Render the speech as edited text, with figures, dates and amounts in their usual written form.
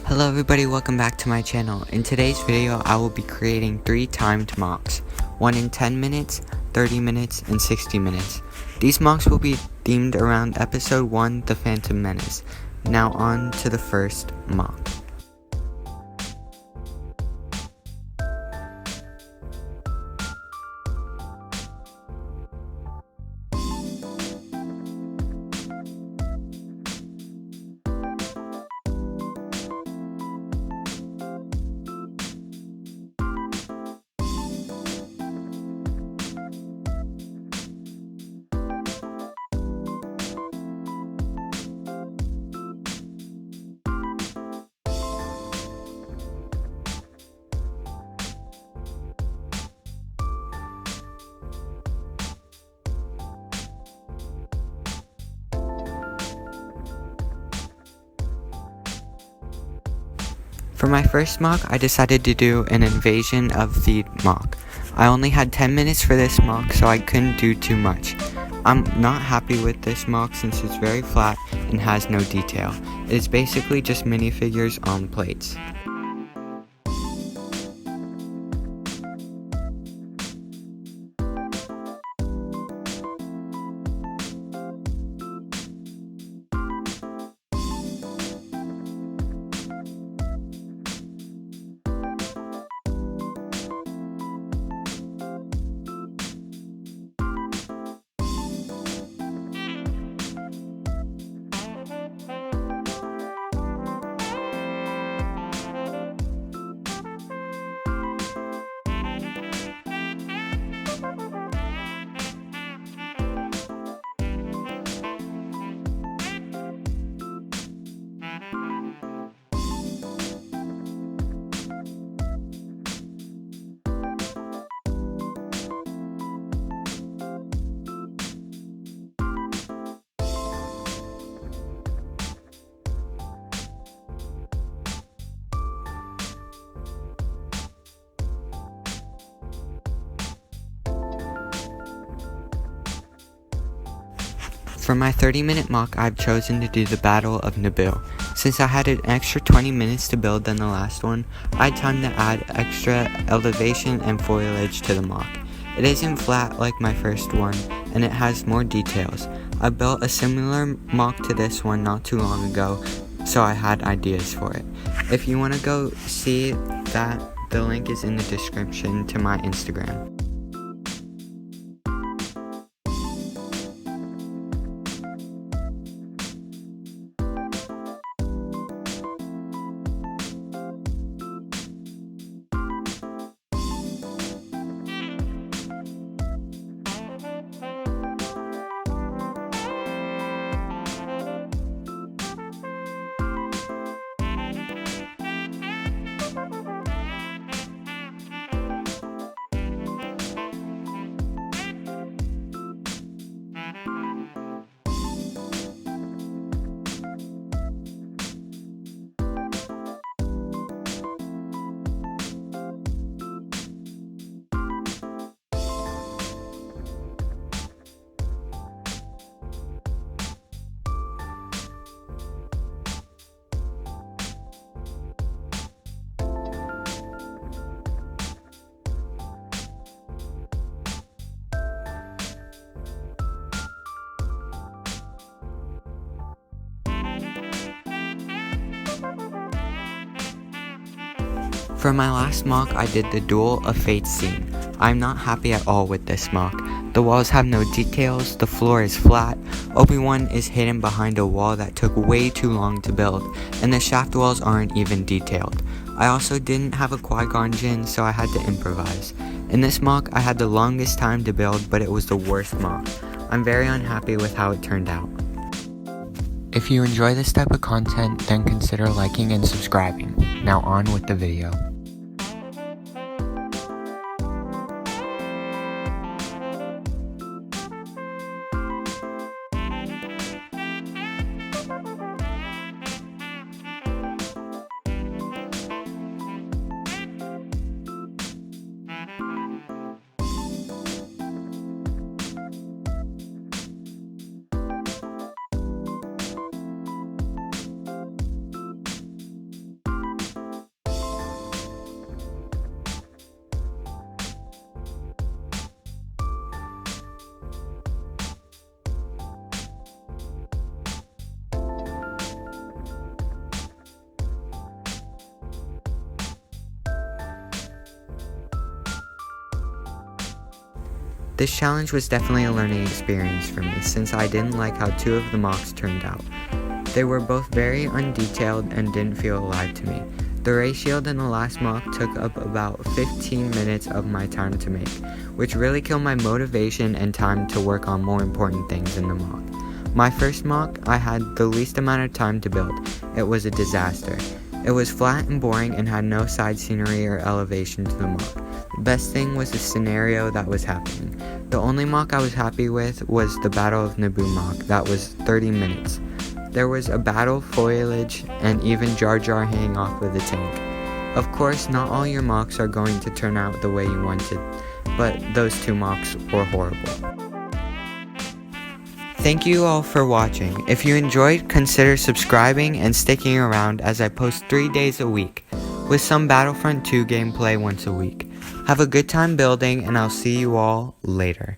Hello everybody, welcome back to my channel. In today's video, I will be creating 3 timed mocks. One in 10 minutes, 30 minutes, and 60 minutes. These mocks will be themed around episode 1, The Phantom Menace. Now on to the first mock. For my first mock, I decided to do an invasion of the mock. I only had 10 minutes for this mock, so I couldn't do too much. I'm not happy with this mock since it's very flat and has no detail. It is basically just minifigures on plates. For my 30-minute mock, I've chosen to do the Battle of Naboo. Since I had an extra 20 minutes to build than the last one, I had time to add extra elevation and foliage to the mock. It isn't flat like my first one, and it has more details. I built a similar mock to this one not too long ago, so I had ideas for it. If you want to go see that, the link is in the description to my Instagram. For my last mock, I did the Duel of Fate scene. I'm not happy at all with this mock. The walls have no details, the floor is flat, Obi-Wan is hidden behind a wall that took way too long to build, and the shaft walls aren't even detailed. I also didn't have a Qui-Gon Jinn, so I had to improvise. In this mock, I had the longest time to build, but it was the worst mock. I'm very unhappy with how it turned out. If you enjoy this type of content, then consider liking and subscribing. Now on with the video. This challenge was definitely a learning experience for me since I didn't like how 2 of the mocks turned out. They were both very undetailed and didn't feel alive to me. The ray shield in the last mock took up about 15 minutes of my time to make, which really killed my motivation and time to work on more important things in the mock. My first mock, I had the least amount of time to build. It was a disaster. It was flat and boring and had no side scenery or elevation to the mock. The best thing was the scenario that was happening. The only mock I was happy with was the Battle of Naboo mock. That was 30 minutes. There was a battle, foliage, and even Jar Jar hanging off with a tank. Of course, not all your mocks are going to turn out the way you wanted, but those 2 mocks were horrible. Thank you all for watching. If you enjoyed, consider subscribing and sticking around as I post 3 days a week, with some Battlefront 2 gameplay once a week. Have a good time building, and I'll see you all later.